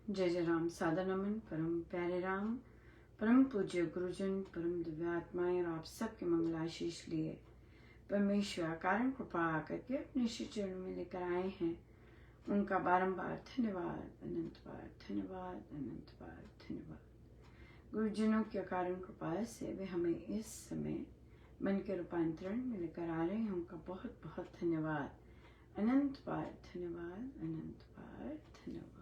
जय जय राम। सादर नमन परम प्यारे राम, परम पूज्य गुरुजन, परम दिव्यात्माएं और आप सबके मंगलाशीष लिए परमेश्वर कारण कृपा करके अपने श्री चरणों में लेकर आए हैं। उनका बारंबार धन्यवाद, अनंत बार धन्यवाद, अनंत बार धन्यवाद। गुरुजनों के कारण कृपा से वे हमें इस समय मन के रूपांतरण में लेकर आ रहे हैं। उनका बहुत बहुत धन्यवाद, अनंत बार धन्यवाद, अनंत बार धन्यवाद।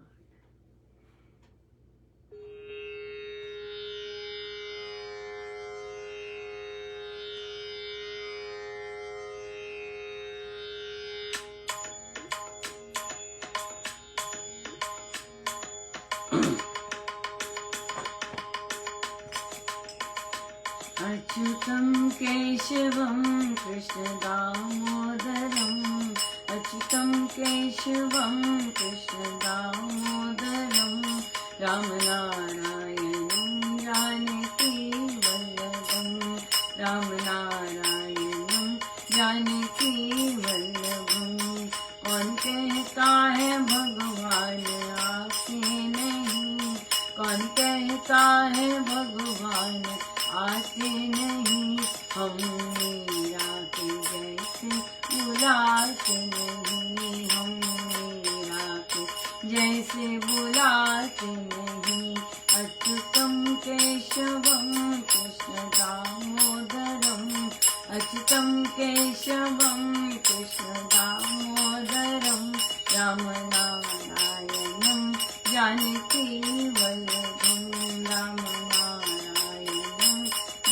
अच्युतं केशवं कृष्ण दामोदरम्, अच्युतं केशवं कृष्ण दामोदरम्, रामनारायणं जानकी वल्लभं, रामनारायणं जानकी वल्लभं। कौन कहता है भगवान आके नहीं, कौन कहता है भगवान आते नहीं, हम मीरा के जैसे बुलाते नहीं, हम मीरा के जैसे बुलाते नहीं। अच्युतं केशवं कृष्ण दामोदरम्, अच्युतं केशवं कृष्ण दामोदरम्, रामनारायणं जानकी वल्लभं,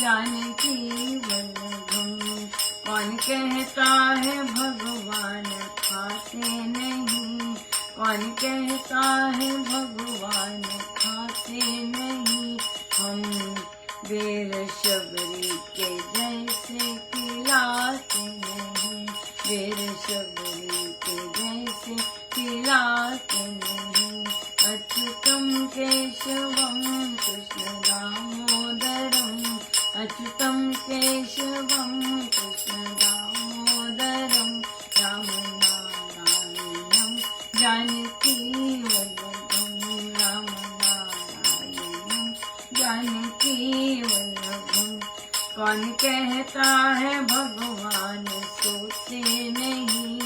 जानकी वल्लभं। कौन कहता है भगवान खाते नहीं, कौन कहता है भगवान खाते नहीं, हम बेर शबरी के जैसे खिलाते नहीं, बेर शबरी के जैसे खिलाते नहीं। अच्युतं केशवं कृष्ण दामोदरम्, अच्युतं केशवं कृष्ण दामोदरम्, रामनारायणं जानकी वल्लभं, रामनारायणं जानकी वल्लभं। कौन कहता है भगवान सोते नहीं,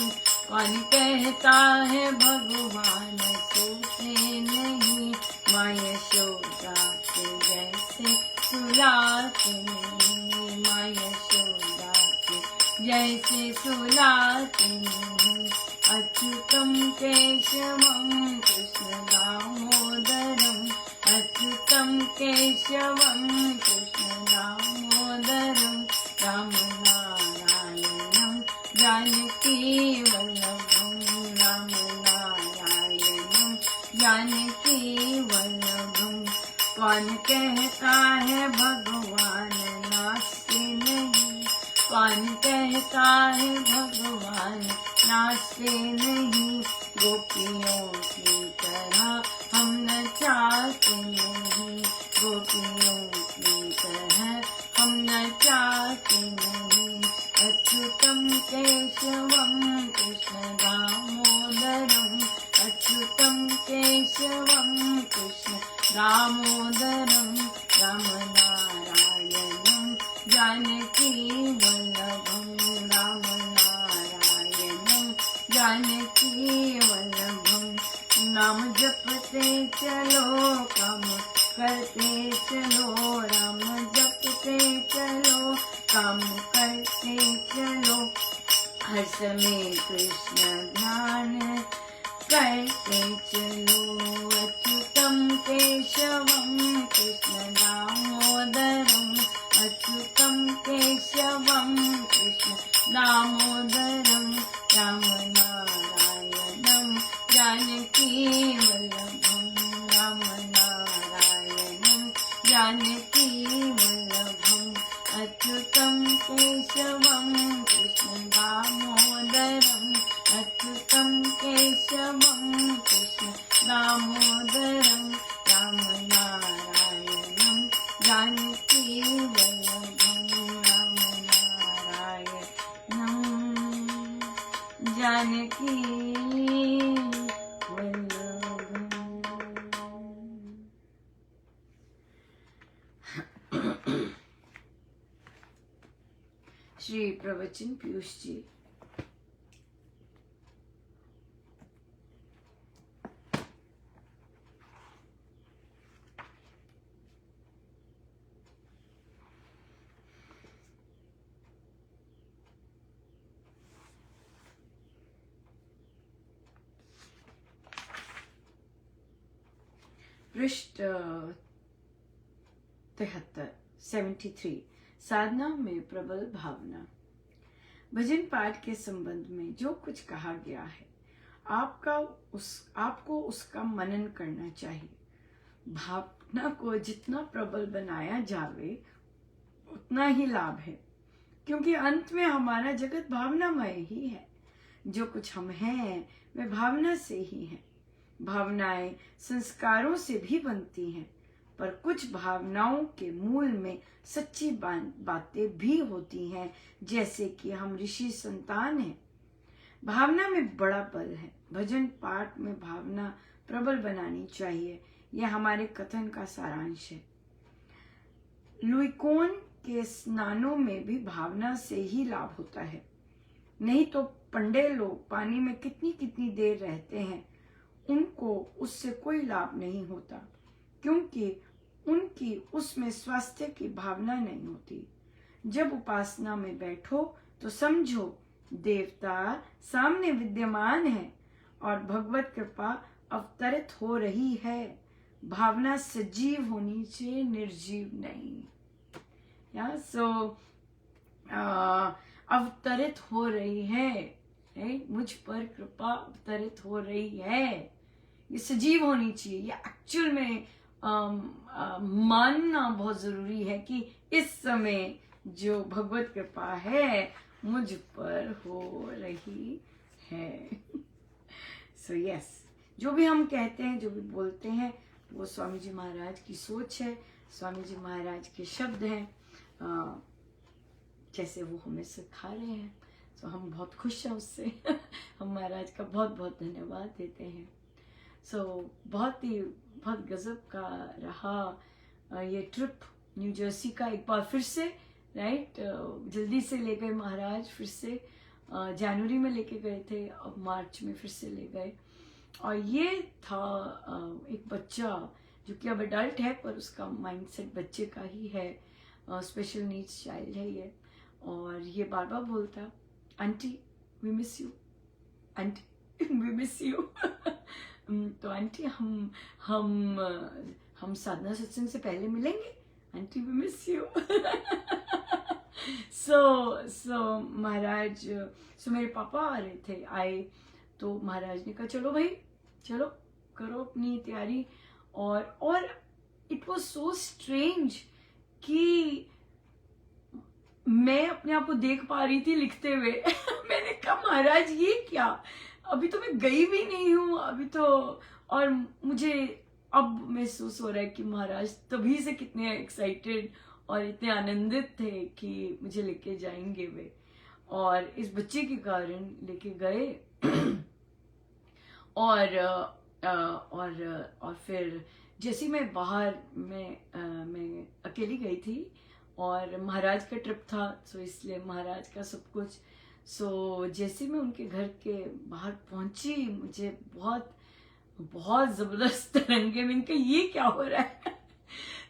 कौन कहता है भगवान सोते नहीं, माँ यशोदा के जैसे सुलाते नहीं, माँ यशोदा के जैसे सुलाते नहीं। अच्युतं केशवं कृष्ण दामोदरम्, अच्युतं केशवं कृष्ण दामोदरम्, रामनारायणं जानकी वल्लभं, रामनारायणं जानकी वल्लभं। कौन कहता है भगवान नाचते नहीं, कौन कहता है भगवान नाचते नहीं, गोपियों की तरह हम नचाते नहीं, गोपियों की तरह हम नचाते नहीं। अच्युतं केशवं कृष्ण दामोदरम्, अच्युतं केशवं कृष्ण दामोदरम्, रामनारायणं जानकी वल्लभं, रामनारायणं जानकी वल्लभं। नाम जपते चलो काम करते चलो, राम जपते चलो काम करते चलो, हर समय कृष्ण ध्यान करते चलो। अच्युतं केशवं कृष्ण दामोदरम्, अच्युतं केशवं कृष्ण दामोदरम्, रामनारायणं जानकी वल्लभं, रामनारायणं जानकी वल्लभं। अच्युतं केशवं कृष्ण दामोदरम्, अच्युतं केशवं कृष्ण दामोदरम्, रामनारायणं जानकी वल्लभं, रामनारायणं जानकी वल्लभं। श्री प्रवचन पीयूष जी। पृष्ठ 73 साधना में प्रबल भावना। भजन पाठ के संबंध में जो कुछ कहा गया है आपको उसका मनन करना चाहिए। भावना को जितना प्रबल बनाया जावे उतना ही लाभ है, क्योंकि अंत में हमारा जगत भावनामय ही है। जो कुछ हम हैं वे भावना से ही हैं। भावनाएं संस्कारों से भी बनती हैं, पर कुछ भावनाओं के मूल में सच्ची बातें भी होती हैं, जैसे कि हम ऋषि संतान हैं। भावना में बड़ा बल है। भजन पाठ में भावना प्रबल बनानी चाहिए, यह हमारे कथन का सारांश है। लुइकोन के स्नानों में भी भावना से ही लाभ होता है, नहीं तो पंडे लोग पानी में कितनी कितनी देर रहते हैं, उनको उससे कोई लाभ नहीं होता, क्योंकि उनकी उसमें स्वास्थ्य की भावना नहीं होती। जब उपासना में बैठो तो समझो देवता सामने विद्यमान है और भगवत कृपा अवतरित हो रही है। भावना सजीव होनी चाहिए, निर्जीव नहीं। अवतरित हो रही है, मुझ पर कृपा अवतरित हो रही है, ये सजीव होनी चाहिए। ये एक्चुअल में मानना बहुत जरूरी है कि इस समय जो भगवत कृपा है मुझ पर हो रही है। सो यस, जो भी हम कहते हैं, जो भी बोलते हैं, वो स्वामी जी महाराज की सोच है, स्वामी जी महाराज के शब्द हैं, जैसे वो हमें सिखा रहे हैं। तो हम बहुत खुश हैं उससे। हम महाराज का बहुत बहुत धन्यवाद देते हैं। बहुत गजब का रहा ये ट्रिप न्यू जर्सी का। एक बार फिर से जल्दी से ले गए महाराज, फिर से जनवरी में लेके गए थे, अब मार्च में फिर से ले गए। और ये था एक बच्चा जो कि अब एडल्ट है, पर उसका माइंडसेट बच्चे का ही है, स्पेशल नीड्स चाइल्ड है ये। और ये बार बार बोलता, aunty we miss you, aunty we miss you. तो आंटी हम साधना सत्संग से पहले मिलेंगे, aunty we miss you. So महाराज, मेरे पापा आ रहे थे, आए तो महाराज ने कहा चलो भाई, चलो करो अपनी तैयारी। और इट वाज सो स्ट्रेंज कि मैं अपने आप को देख पा रही थी लिखते हुए। मैंने कहा महाराज ये क्या, अभी तो मैं गई भी नहीं हूँ अभी तो। और मुझे अब महसूस हो रहा है कि महाराज तभी से कितने एक्साइटेड और इतने आनंदित थे कि मुझे लेके जाएंगे वे, और इस बच्चे के कारण लेके गए। और फिर जैसे मैं बाहर मैं अकेली गई थी, और महाराज का ट्रिप था, सो इसलिए महाराज का सब कुछ। सो जैसे मैं उनके घर के बाहर पहुंची, मुझे बहुत बहुत जबरदस्त तरंगे में, इनका ये क्या हो रहा है।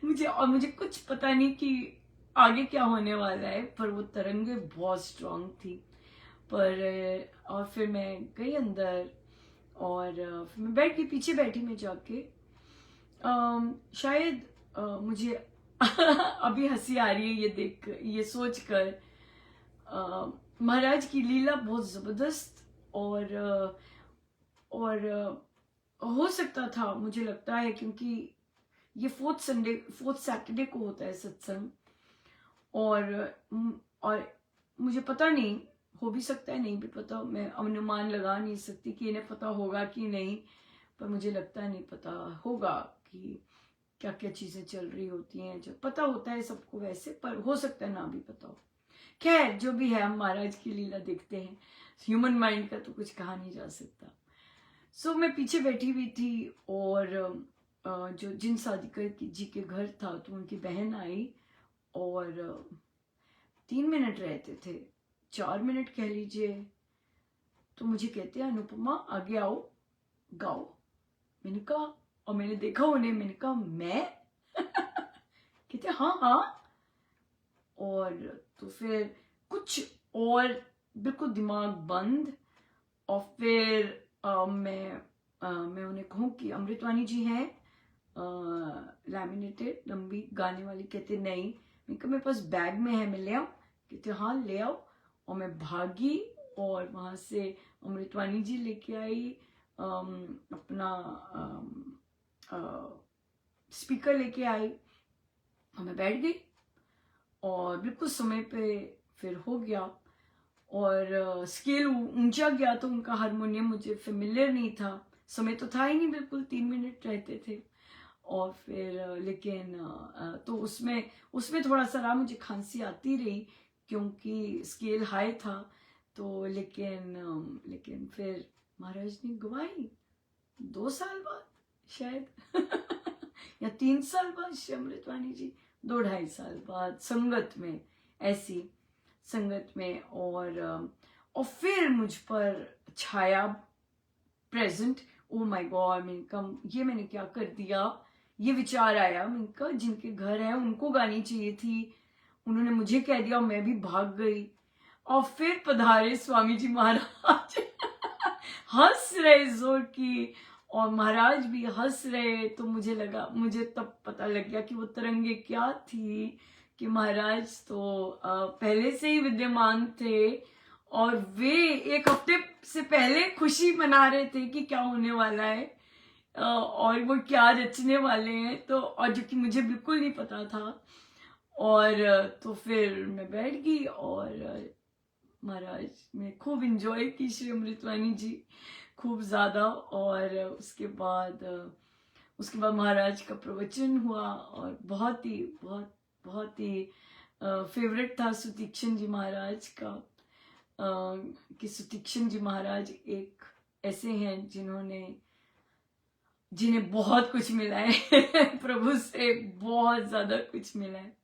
मुझे कुछ पता नहीं कि आगे क्या होने वाला है, पर वो तरंगे बहुत स्ट्रांग थी। और फिर मैं गई अंदर, और फिर मैं बैठ गई, पीछे बैठी मैं जाके। शायद मुझे अभी हंसी आ रही है ये सोच कर। महाराज की लीला बहुत जबरदस्त, और हो सकता था, मुझे लगता है, क्योंकि ये फोर्थ सैटरडे को होता है सत्संग, और मुझे पता नहीं, हो भी सकता है, नहीं भी पता, मैं अनुमान लगा नहीं सकती कि इन्हें पता होगा कि नहीं, पर मुझे लगता नहीं पता होगा कि क्या क्या चीजें चल रही होती हैं। जो पता होता है सबको वैसे, पर हो सकता है ना भी पता हो। खैर जो भी है, हम महाराज की लीला देखते हैं, ह्यूमन माइंड का तो कुछ कहा नहीं जा सकता। सो मैं पीछे बैठी हुई थी, और जो जिन सादिकर जी के घर था, तो उनकी बहन आई, और 3 मिनट रहते थे, 4 मिनट कह लीजिए। तो मुझे कहते हैं अनुपमा आगे आओ गाओ। मैंने कहा, और मैंने देखा उन्हें, मैंने कहा मैं कहते हाँ हाँ। और तो फिर कुछ और बिल्कुल दिमाग बंद। और फिर मैं उन्हें कहूँ कि अमृतवाणी जी हैं लैमिनेटेड लंबी गाने वाली। कहते नहीं। मैं कहा मेरे पास बैग में है, मैं ले आऊँ? कहते हाँ ले आओ। और मैं भागी और वहां से अमृतवाणी जी लेके आई अपना स्पीकर लेके आई और मैं बैठ गई और बिल्कुल समय पे फिर हो गया। और स्केल ऊंचा गया तो उनका हारमोनियम मुझे फेमिलियर नहीं था, समय तो था ही नहीं, बिल्कुल 3 मिनट रहते थे। और फिर लेकिन तो उसमें थोड़ा सा रहा, मुझे खांसी आती रही क्योंकि स्केल हाई था। तो लेकिन फिर महाराज ने गवाई 2 साल बाद शायद या 3 साल बाद, अमृतवाणी जी 2-2.5 साल बाद संगत में, ऐसी संगत में। और फिर मुझ पर छाया प्रेजेंट। ओ माय गॉड, ये मैंने क्या कर दिया। ये विचार आया मैंने, जिनके घर है उनको गानी चाहिए थी, उन्होंने मुझे कह दिया और मैं भी भाग गई। और फिर पधारे स्वामी जी महाराज हंस रहे जोर की, और महाराज भी हंस रहे। तो मुझे तब पता लग गया कि वो तरंगे क्या थी, कि महाराज तो पहले से ही विद्यमान थे और वे 1 हफ्ते से पहले खुशी मना रहे थे कि क्या होने वाला है और वो क्या रचने वाले हैं। तो और जो कि मुझे बिल्कुल नहीं पता था। और तो फिर मैं बैठ गई और महाराज ने खूब इंजॉय की, श्री अमृतवाणी जी खूब ज्यादा। और उसके बाद महाराज का प्रवचन हुआ और बहुत ही फेवरेट था सुतीक्षण जी महाराज का। कि सुतीक्षण जी महाराज एक ऐसे हैं जिन्हें बहुत कुछ मिला है प्रभु से बहुत ज्यादा कुछ मिला है।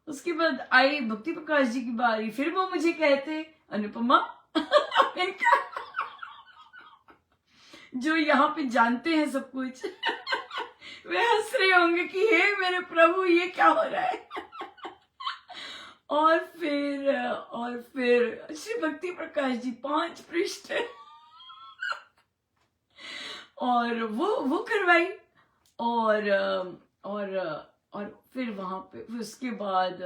उसके बाद आई भक्ति प्रकाश जी की बारी। फिर वो मुझे कहते अनुपमा जो यहाँ पे जानते हैं सब कुछ वे हंस रहे होंगे कि हे मेरे प्रभु ये क्या हो रहा है और फिर श्री भक्ति प्रकाश जी 5 पृष्ठ और वो करवाई। और फिर वहां पे फिर उसके बाद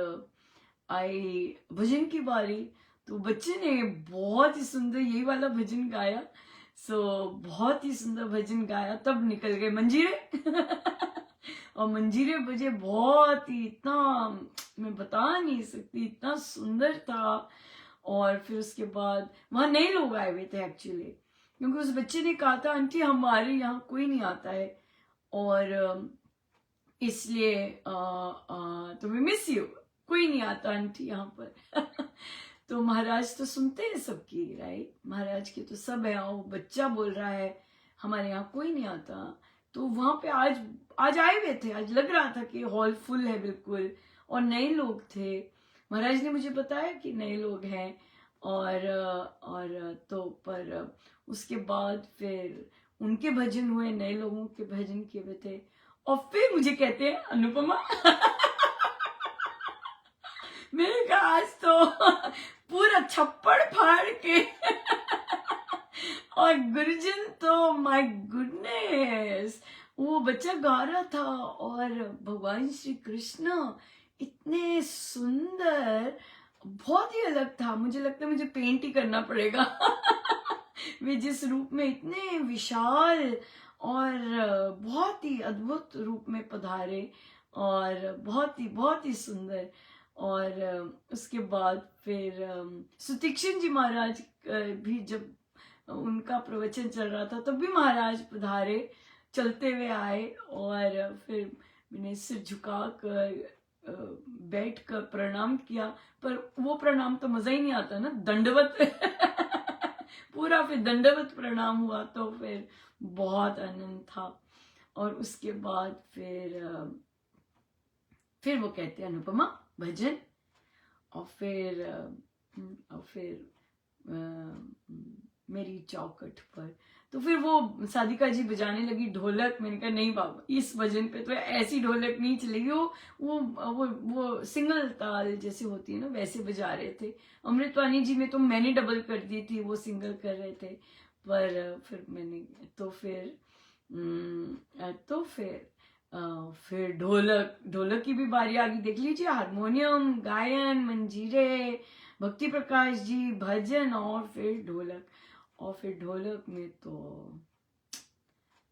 आई भजन की बारी। तो बच्चे ने बहुत ही सुंदर यही वाला भजन गाया। बहुत ही सुंदर भजन गाया। तब निकल गए मंजीरे और मंजीरे बजे बहुत ही, इतना मैं बता नहीं सकती, इतना सुंदर था। और फिर उसके बाद वहां नए लोग आए हुए थे एक्चुअली, क्योंकि उस बच्चे ने कहा था आंटी हमारे यहाँ कोई नहीं आता है और इसलिए तो वी मिस यू, कोई नहीं आता आंटी यहाँ पर तो महाराज तो सुनते हैं सबकी, राइट, महाराज के तो सब है। वो बच्चा बोल रहा है हमारे यहाँ कोई नहीं आता। तो वहां पे आज आए हुए थे, आज लग रहा था कि हॉल फुल है बिल्कुल, और नए लोग थे। महाराज ने मुझे बताया कि नए लोग हैं। और तो पर उसके बाद फिर उनके भजन हुए, नए लोगों के भजन किए हुए थे। और फिर मुझे कहते हैं अनुपमा मैंने कहा आज तो पूरा छप्पड़ फाड़ के और गुरुजन तो माय गुडनेस, वो बच्चा गा रहा था और भगवान श्री कृष्ण इतने सुंदर, बहुत ही अलग था। मुझे लगता है मुझे पेंट ही करना पड़ेगा वे जिस रूप में इतने विशाल और बहुत ही अद्भुत रूप में पधारे और बहुत ही सुंदर। और उसके बाद फिर सुतीक्षण जी महाराज भी जब उनका प्रवचन चल रहा था तब भी महाराज पधारे, चलते हुए आए। और फिर मैंने सिर झुकाकर बैठकर प्रणाम किया, पर वो प्रणाम तो मजा ही नहीं आता ना, दंडवत पूरा फिर दंडवत प्रणाम हुआ, तो फिर बहुत आनंद था। और उसके बाद फिर वो कहते हैं अनुपमा भजन। और फिर और फिर मेरी चौखट पर। तो फिर वो साधिका जी बजाने लगी ढोलक। मैंने कहा नहीं बाबा, इस भजन पे तो ऐसी ढोलक नहीं चलेगी। वो सिंगल ताल जैसे होती है ना, वैसे बजा रहे थे। अमृतवाणी जी में तो मैंने डबल कर दी थी, वो सिंगल कर रहे थे। पर फिर मैंने फिर ढोलक की भी बारी आ गई। देख लीजिए, हारमोनियम, गायन, मंजीरे, भक्ति प्रकाश जी, भजन, और फिर ढोलक में तो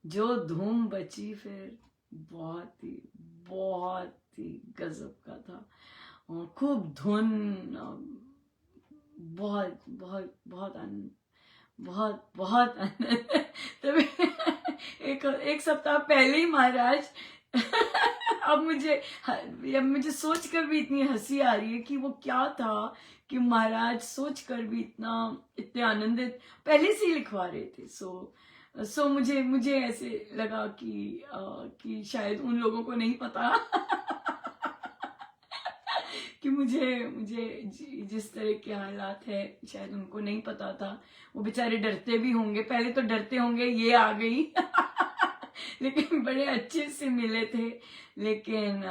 जो धूम बची, फिर बहुत ही गजब का था। और खूब धुन, बहुत बहुत बहुत आनंद, बहुत आनंद। तभी एक सप्ताह पहले ही महाराज अब मुझे सोचकर भी इतनी हंसी आ रही है कि वो क्या था कि महाराज सोचकर भी इतने आनंदित पहले से ही लिखवा रहे थे। सो मुझे ऐसे लगा कि शायद उन लोगों को नहीं पता कि मुझे जिस तरह के हालात है, शायद उनको नहीं पता था। वो बेचारे डरते भी होंगे, पहले तो डरते होंगे ये आ गई लेकिन बड़े अच्छे से मिले थे। लेकिन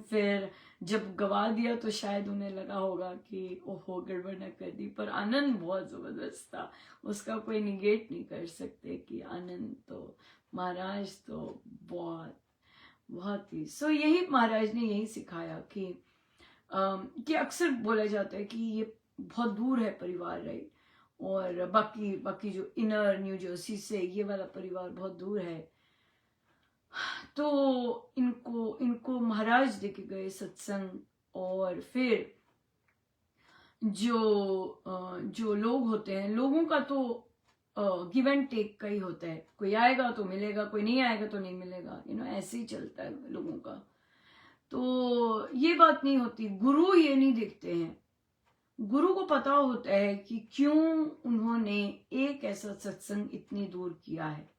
फिर जब गवा दिया तो शायद उन्हें लगा होगा कि ओहो गड़बड़ न कर दी। पर आनंद बहुत जबरदस्त था, उसका कोई निगेट नहीं कर सकते कि आनंद तो महाराज तो बहुत ही। यही महाराज ने यही सिखाया कि अक्सर बोला जाता है कि ये बहुत दूर है परिवार, राइट, और बाकी जो इनर न्यू जर्सी से ये वाला परिवार बहुत दूर है। तो इनको महाराज देके गए सत्संग। और फिर जो लोग होते हैं, लोगों का तो गिव एंड टेक का ही होता है। कोई आएगा तो मिलेगा, कोई नहीं आएगा तो नहीं मिलेगा, ऐसे ही चलता है लोगों का। तो ये बात नहीं होती। गुरु ये नहीं देखते हैं। गुरु को पता होता है कि क्यों उन्होंने एक ऐसा सत्संग इतनी दूर किया है।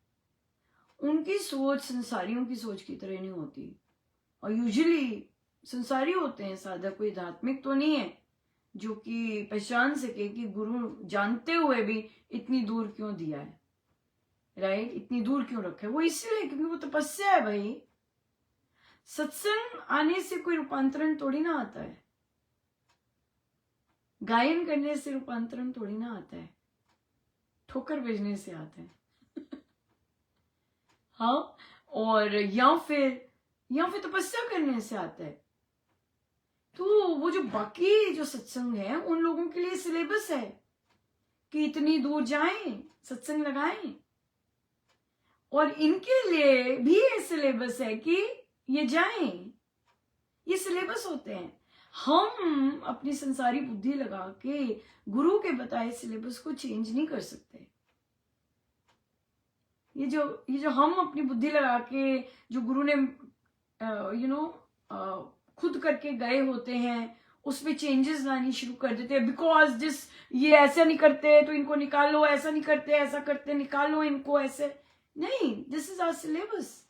उनकी सोच संसारियों की सोच की तरह नहीं होती। और यूजुअली संसारी होते हैं साधक, कोई धार्मिक तो नहीं है जो कि पहचान सके कि गुरु जानते हुए भी इतनी दूर क्यों दिया है, राइट, इतनी दूर क्यों रखा है। वो इसलिए क्योंकि वो तपस्या है भाई। सत्संग आने से कोई रूपांतरण थोड़ी ना आता है, गायन करने से रूपांतरण थोड़ी ना आता है, ठोकर बजने से आता है हाँ, और या फिर तपस्या करने से आता है। तो वो जो बाकी जो सत्संग है उन लोगों के लिए सिलेबस है कि इतनी दूर जाएं, सत्संग लगाएं। और इनके लिए भी ये सिलेबस है कि ये जाएं। ये सिलेबस होते हैं। हम अपनी संसारी बुद्धि लगा के गुरु के बताए सिलेबस को चेंज नहीं कर सकते। ये जो हम अपनी बुद्धि लगा के जो गुरु ने खुद करके गए होते हैं, उसमें चेंजेस लानी शुरू कर देते हैं। बिकॉज ये ऐसा नहीं करते तो इनको निकालो, ऐसा नहीं करते ऐसा करते, निकालो इनको, ऐसे नहीं। This is our syllabus,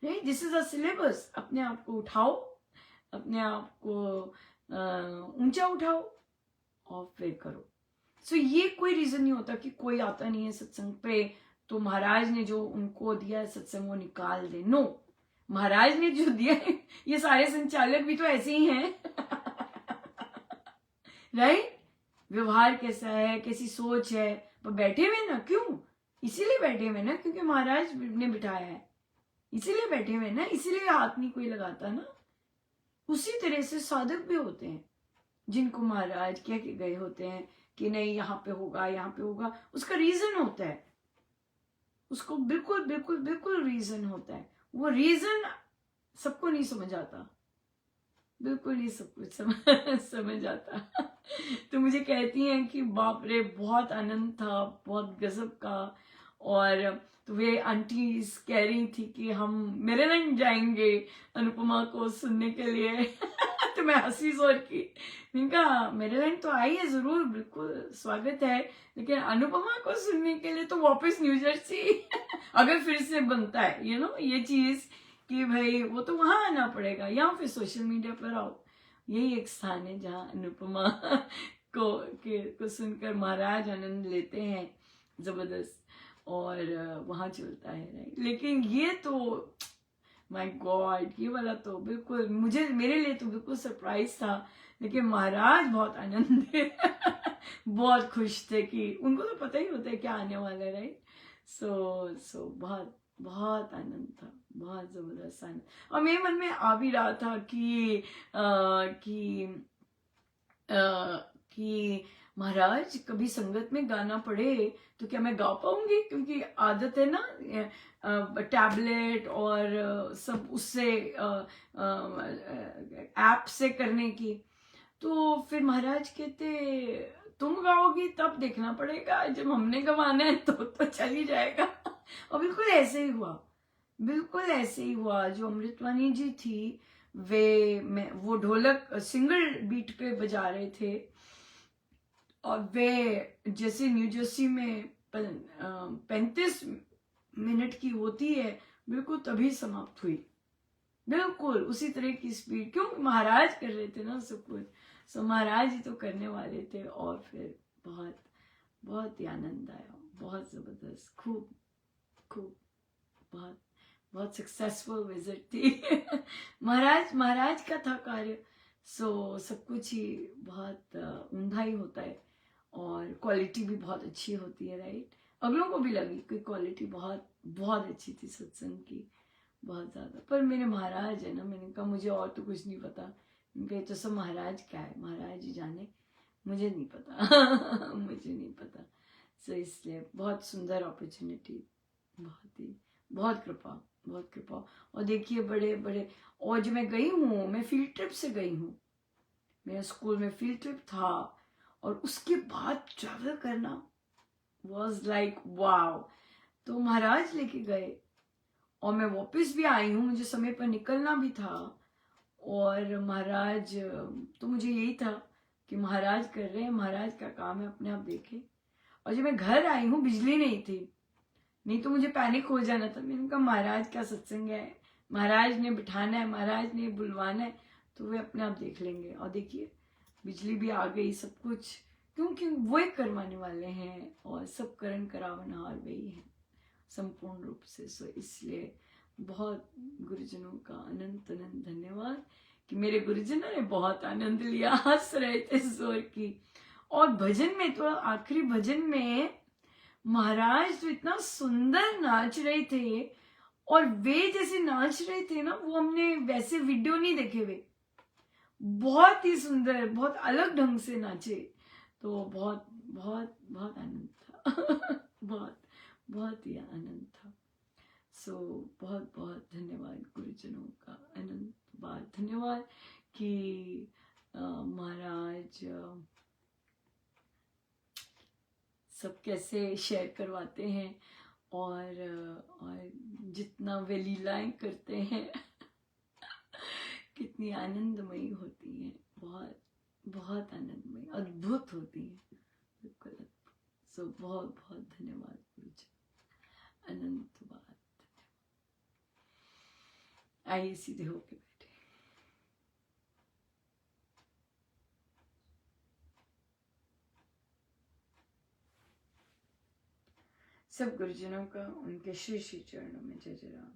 right, this is our syllabus. अपने आप को उठाओ, अपने आप को ऊंचा उठाओ और फिर करो। ये कोई रीजन नहीं होता कि कोई आता नहीं है सत्संग पे तो महाराज ने जो उनको दिया है सत्संग वो निकाल दे। नो, महाराज ने जो दिया है, ये सारे संचालक भी तो ऐसे ही हैं राइट। व्यवहार कैसा है, कैसी सोच है, पर बैठे हुए ना, क्यों? इसीलिए बैठे हुए ना क्योंकि महाराज ने बिठाया है, इसीलिए बैठे हुए ना, इसीलिए हाथ नहीं कोई लगाता ना। उसी तरह से साधक भी होते हैं जिनको महाराज कह के गए होते हैं कि नहीं यहाँ पे होगा, यहाँ पे होगा। उसका रीजन होता है, उसको बिल्कुल बिल्कुल बिल्कुल रीजन होता है। वो रीजन सबको नहीं समझ आता, बिल्कुल नहीं सब कुछ समझ आता तो मुझे कहती हैं कि बाप रे बहुत आनंद था, बहुत गजब का। और तो वे आंटी कह रही थी कि हम मेरीलैंड जाएंगे अनुपमा को सुनने के लिए तो मैं हंसी जोर की। मैंने कहा मेरीलैंड तो आई है, जरूर, बिल्कुल स्वागत है, लेकिन अनुपमा को सुनने के लिए तो वापस न्यू जर्सी अगर फिर से बनता है ये चीज कि भाई वो तो वहां आना पड़ेगा, या फिर सोशल मीडिया पर आओ। यही एक स्थान है जहाँ अनुपमा को सुनकर महाराज आनंद लेते हैं जबरदस्त। और वहाँ चलता है राइट। लेकिन ये तो माय गॉड, ये वाला तो बिल्कुल मुझे, मेरे लिए तो बिल्कुल सरप्राइज था। लेकिन महाराज बहुत आनंद थे बहुत खुश थे कि उनको तो पता ही होता है क्या आने वाला है राइट। सो बहुत बहुत आनंद था, बहुत जबरदस्त आनंद। और मेरे मन में आ भी रहा था कि महाराज कभी संगत में गाना पड़े तो क्या मैं गा पाऊंगी, क्योंकि आदत है ना टैबलेट और सब उससे ऐप से करने की। तो फिर महाराज कहते तुम गाओगी तब देखना पड़ेगा, जब हमने गवाना है तो चल ही जाएगा। और बिल्कुल ऐसे ही हुआ, बिल्कुल ऐसे ही हुआ। जो अमृतवाणी जी थी वो ढोलक सिंगल बीट पे बजा रहे थे, और वे जैसे न्यू जर्सी में 35 मिनट की होती है बिल्कुल तभी समाप्त हुई, बिल्कुल उसी तरह की स्पीड, क्योंकि महाराज कर रहे थे ना सब कुछ। सो महाराज ही तो करने वाले थे। और फिर बहुत बहुत ही आनंद आया, बहुत जबरदस्त, खूब खूब, बहुत बहुत सक्सेसफुल विजिट थी महाराज का था कार्य। सो सब कुछ ही बहुत उम्दा ही होता है, और क्वालिटी भी बहुत अच्छी होती है राइट। अगलों को भी लगी कि क्वालिटी बहुत बहुत अच्छी थी सत्संग की, बहुत ज़्यादा। पर मेरे महाराज है ना, मैंने कहा मुझे और तो कुछ नहीं पता। उनके तो सब महाराज क्या है, महाराज ही जाने, मुझे नहीं पता मुझे नहीं पता। सो इसलिए बहुत सुंदर अपॉर्चुनिटी, बहुत ही, बहुत कृपा, बहुत कृपा। और देखिए बड़े बड़े, और जो मैं गई हूँ, मैं फील्ड ट्रिप से गई हूँ, मेरे स्कूल में फील्ड ट्रिप था, और उसके बाद ट्रैवल करना वॉज लाइक वाव। तो महाराज लेके गए, और मैं वापस भी आई हूँ, मुझे समय पर निकलना भी था। और महाराज, तो मुझे यही था कि महाराज कर रहे हैं, महाराज का काम है, अपने आप देखे। और जब मैं घर आई हूँ बिजली नहीं थी, नहीं तो मुझे पैनिक हो जाना था। मैंने कहा महाराज का सत्संग है, महाराज ने बिठाना है, महाराज ने बुलवाना है, तो वे अपने आप देख लेंगे। और देखिए बिजली भी आ गई, सब कुछ, क्योंकि वो एक करवाने वाले हैं, और सब करण करावनहार वही है संपूर्ण रूप से। सो इसलिए बहुत गुरुजनों का अनंत अनंत धन्यवाद कि मेरे गुरुजनों ने बहुत आनंद लिया, हंस रहे थे जोर की। और भजन में तो, आखिरी भजन में महाराज तो इतना सुंदर नाच रहे थे, और वे जैसे नाच रहे थे ना, वो हमने वैसे वीडियो नहीं देखे, वे बहुत ही सुंदर, बहुत अलग ढंग से नाचे। तो बहुत बहुत बहुत आनंद था बहुत बहुत ही आनंद था। सो बहुत बहुत धन्यवाद गुरुजनों का, अनंत बार धन्यवाद कि महाराज सब कैसे शेयर करवाते हैं, और जितना वे लीलाएं करते हैं कितनी आनंदमयी होती हैं, बहुत बहुत आनंदमयी, अद्भुत होती हैं, बिल्कुल अद्भुत। सो बहुत बहुत धन्यवाद गुरुजी, अनंत बार। आइए सीधे होके बैठे। सब गुरुजनों का उनके श्री श्री चरणों में जय जय राम।